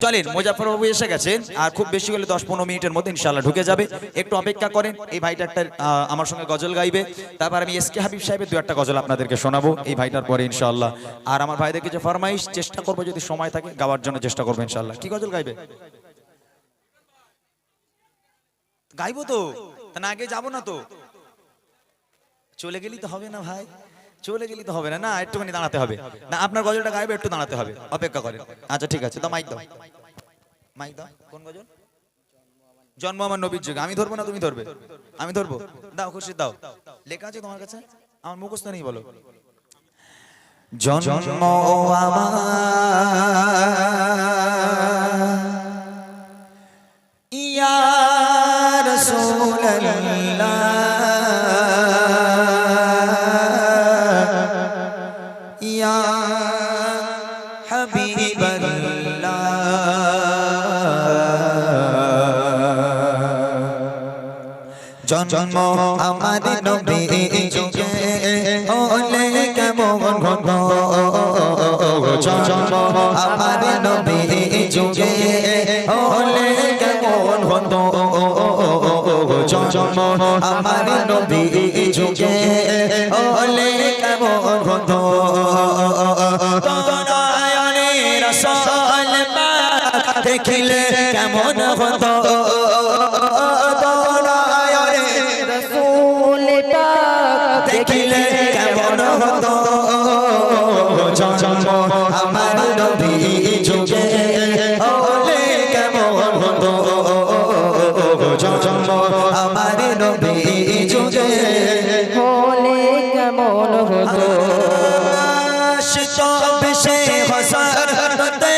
চলেন, মুজাফফর বাবু এসে গেছেন, আর খুব বেশি হলে 10-15 মিনিটের মধ্যে ইনশাআল্লাহ ঢুকে যাবে। একটু অপেক্ষা করেন। এই ভাইটা একটা আমার সঙ্গে গজল গাইবে, তারপর আমি এসকে হাবিব সাহেবের দু একটা গজল আপনাদেরকে শোনাবো এই ভাইটার পরে ইনশাআল্লাহ। আর আমার ভাইদের কিছু ফরমাইশ চেষ্টা করবো, যদি সময় থাকে গাওয়ার জন্য চেষ্টা করবো ইনশাআল্লাহ। কি গজল গাইবে? গাইবো তো, তা না আগে যাবো না তো? চলে গেলি তো হবে না ভাই, চলে গেলি তো হবে না, না একটুখানি দাঁড়াতে হবে। না আপনার গজলটা গাইবে, একটু দাঁড়াতে হবে, অপেক্ষা করেন। আচ্ছা ঠিক আছে, তো মাইক দাও, মাইক দাও। কোন গজল? জন্ম আমার নবীর যুগে। আমি ধরবো না তুমি ধরবে? আমি ধরবো। দাও, খুশি দাও। লেখা আছে তোমার কাছে? আমার মুখস্থ নেই, বলো। জন্ম আমার ইয়া রাসূলুল্লাহ, ইয়া হাবিবাল্লাহ, জন্ম আমার নবীর যুগে হলে কেমন হতো, জন্ম আমার নবীর যুগে হলে কেমন হতো, জন্ম আমার নবীর যুগে হলে কেমন হতো, নয়নের রাসূল পাক দেখিলে কেমন হতো, দেখিলে কেমন হতো, জন্ম আমার নবীর যুগে হলে কেমন হতো, জন্ম আমার নবীর যুগে হলে কেমন হতো, বেশে হসরতে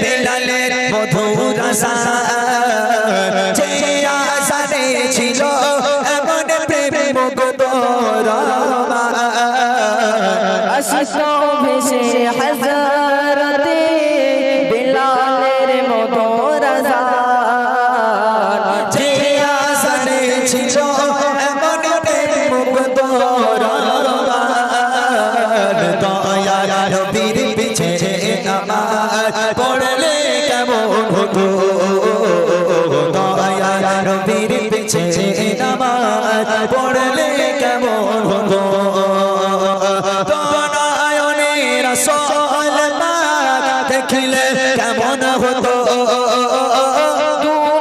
বিলালের মধুর আসান, যে আসানে ছিল এমন প্রেম মুগ্ধ রহমান, আশিক ভেসে হযরতে বিলালের মধুর আযান, যে আসানে ছিল এমন প্রেম মুগ্ধ রহমান, দয়া নবীর পিছে নামাজ পড়লে কেমন হতো, দয়া নবীর পিছে নামাজ পড়লে কেমন হতো, নয়নের রাসূল পাক দেখিলে কেমন হতো,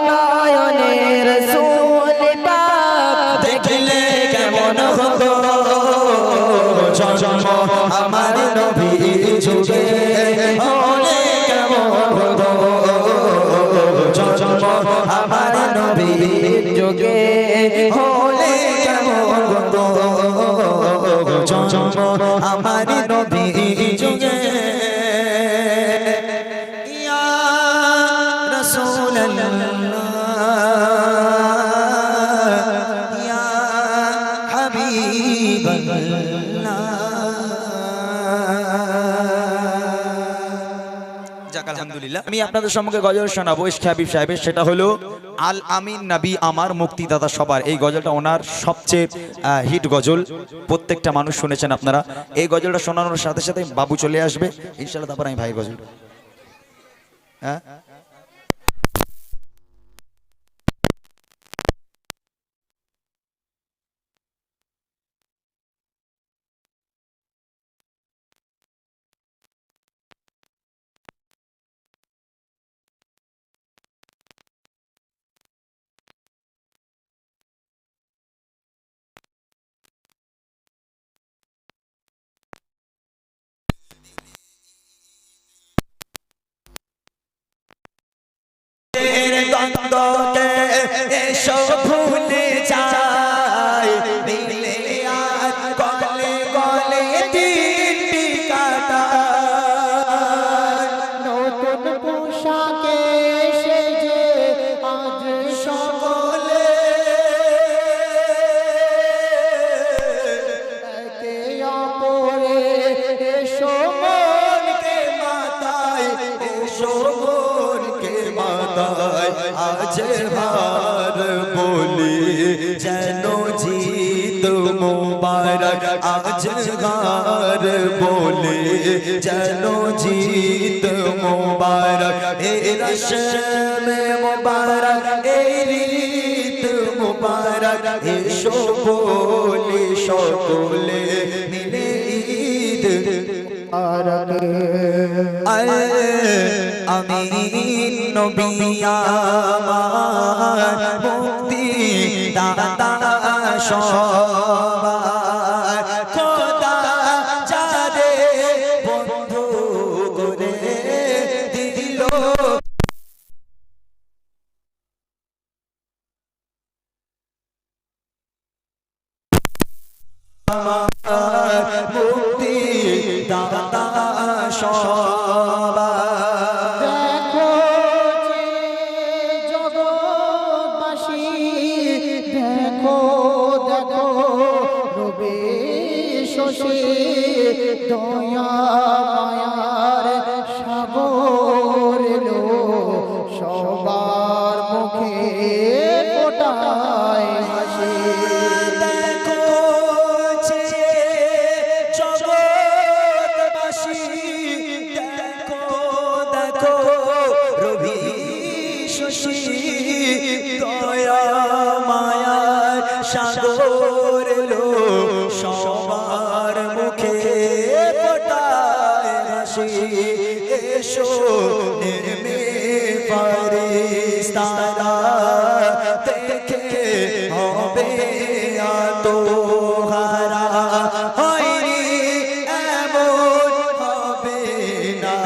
নয়নের রাসূল পাক দেখিলে কেমন হতো, জন্ম আমার নবীর যুগে হলে কেমন হতো, জন্ম আমার নবীর যুগে হলে কেমন হতো, জন্ম আমার নবীর যুগে, ইয়া রাসূলুল্লাহ, ইয়া হাবিবাল্লাহ। যাক আলহামদুলিল্লাহ, আমি আপনাদের সম্মুখে গজল শোনাবো ইশকে হাবিব সাহেবের, সেটা হলো আল আমিন নবী আমার মুক্তিদাতা সবার। এই গজলটা ওনার সবচেয়ে হিট গজল, প্রত্যেকটা মানুষ শুনেছেন আপনারা। এই গজলটা শোনানোর সাথে সাথে বাবু চলে আসবে ইনশাআল্লাহ, তারপর আমি ভাই গজল। হ্যাঁ দ্বন্দ্বকে এসো ভুলে যাই, দিলে আর গলে গলে দিনটি কাটাই, নতুন পোশাকে সেজে আজ সকলে একে অপরে এসো মনকে মাতায়, এসো মনকে মাতায়, আজ হার বলি যেন জিত মোবারক, আজ হার বলি যেন জিত মুবারক এ রশম মুবারক এ রীত মুবারক এসো বলি সকলে মিলে ঈদ আমিন নবী আমার মুক্তি দাতা সবার খোদা যারে বন্ধু করে দিল মুক্তি দাতা সবার দেখো যে জগৎবাসী, দেখো দেখো রবি শশী দয়া মায়ার সাগর এলো সবার মুখে ফোটায় হাসি। দেখো যে জগৎবাসী, দেখো দেখো রবি শশী দয়া মায়ার সাগর এলো সবার মুখে ফোটায় হাসি। এসো নেমে ফারিস্তারা দেখে হবে আত্মহারা, হয়নি এমন হবে না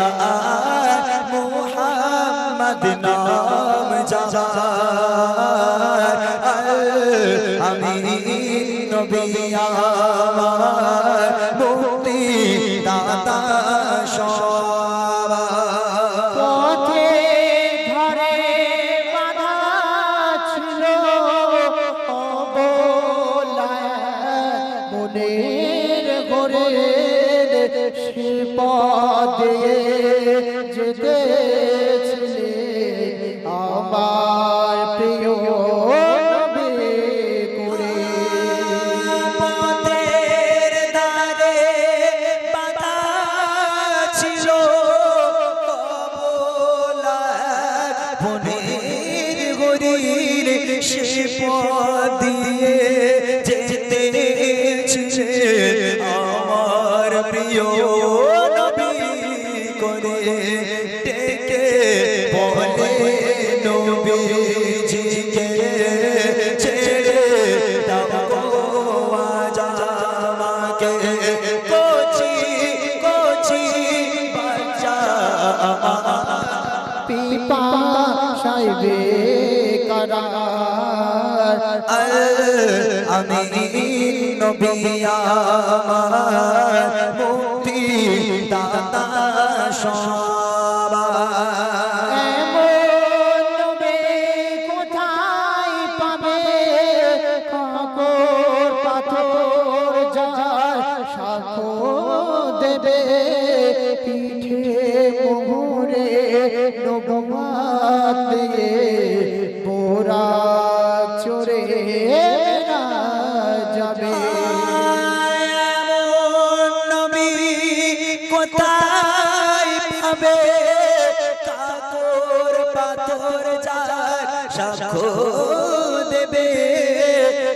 মুহাম্মদ নাম যার। আমিন নবী আমার মুক্তি দাতা সবার পথে ধরে বাধা ছিল অবলায় মনের ঘরে, সে পথে যেতেছিলে আমার প্রিয় নবী করে। পথের ধারে বাধা ছিল অবলার বনের গরির, সে পথ দিয়ে যেতে ছিলে আমার প্রিয় নবী করে। ডেকে বলে নবীজিকে ছেড়ে দাও গো আজ আমাকে, কচি কচি বাচ্চা পিপাসায় বেকরার আমিন নবী আমার মুক্তি দাতা সবার। এমন নবী কোথায় পাবে, কাকর পাথর যার সাক্ষ্য দেবে, পিঠে মোহরে নবুয়ত দিয়ে বোরা চড়ে না যাবে। এমন নবী কোথায় পাবে, কাকর পাথর যার সাক্ষ্য দেবে,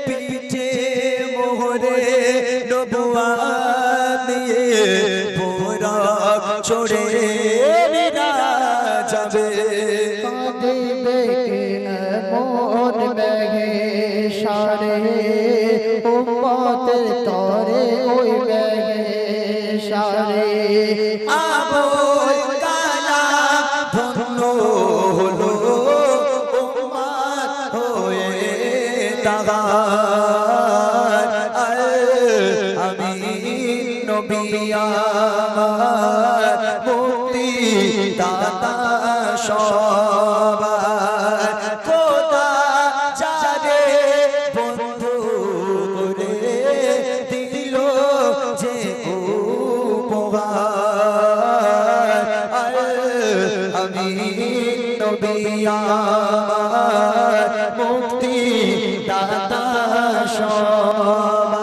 পিঠে মোহরে নবুয়ত দিয়ে পোরা চড়ে না যাবে। কাঁদিবে এমন মেঘে সারে, উম্মতের তরে ওই মেঘে সারে। আবুল কালাম ধন্য হলো উম্মত হয়ে তাগার। আমিন নবী আমার মুক্তি দাতা সবার। খোদা যারে বন্ধু করে দিল যে উপহার। আমিন নবী আমার মুক্তি দাতা সবার।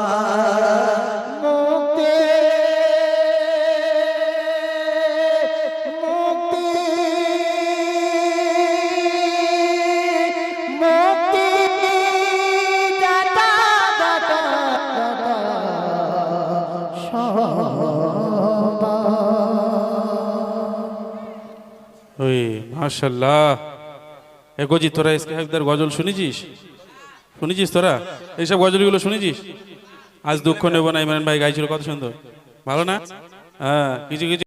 মুক্তি মুক্তি ওই মাশাল্লাহ। এ গজি তোরা এসকে হাবিবদার গজল শুনেছিস? শুনেছিস তোরা এইসব গজলগুলো শুনেছিস? আজ দুঃখ নেব না ইমরান ভাই গাইছিল কত সুন্দর, ভালো না? হ্যাঁ, কিছু কিছু